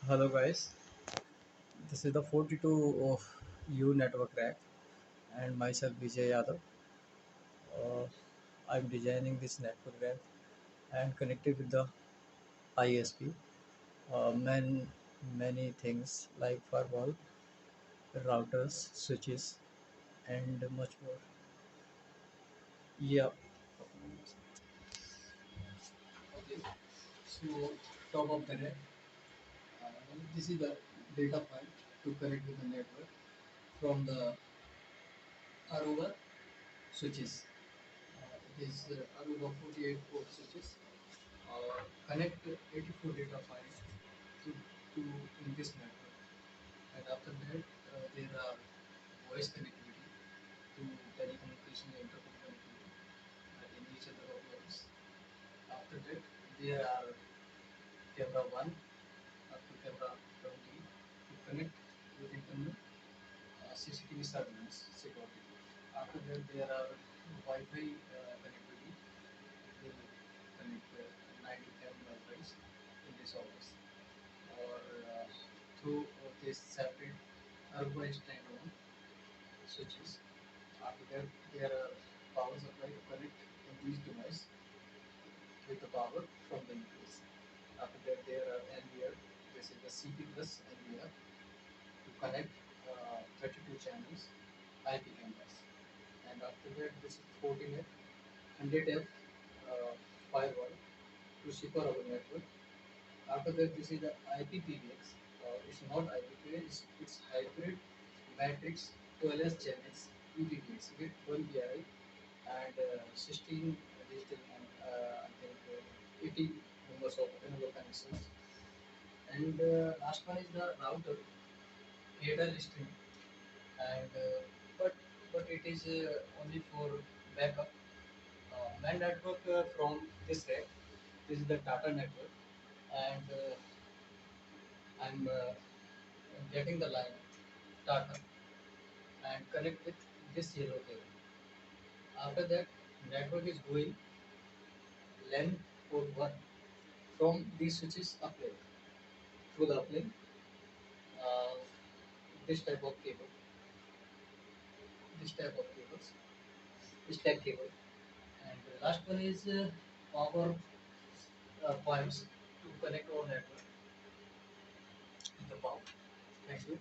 Hello guys, this is the 42 of U network rack and myself Vijay Yadav. Uh, I'm designing this network rack and connected with the ISP. Many things like firewall, routers, switches, and much more. Yeah. Okay. So top of the rack, this is the data file to connect with the network from the Aruba switches. It is Aruba 48 port switches. Connect 84 data files to in this network. And after that, there are voice connectivity to telecommunication and intercom connectivity in each other of those. After that, there are camera 1 up to camera 20 to connect with internal CCTV surveillance security. After that, there are Wi-Fi connectivity to connect 9 to 10 Wi-Fi's in this office. Or through this separate Aruba standalone switches. After that, there are power supply to connect in these devices with the power from the UPS. After that, there are NVR, this is the CP plus NVR to connect 32 channels IP cameras. And after that, this is Fortinet 100F firewall to secure our network. After that, this is the IPPX. It's not IPPX, it's hybrid matrix 12S channels EPPX with 1 BRI and 16 digital and I think 80 numbers of another connections. And last one is the router header string and but it is only for backup. Main network from this rack. This is the data network and I'm getting the line data and connect with this yellow cable. After that, network is going LAN port 1 from these switches uplink through the uplink, uh, this type of cable, this type of cables, this type cable. And the last one is power points to connect our network with the power. Thank you.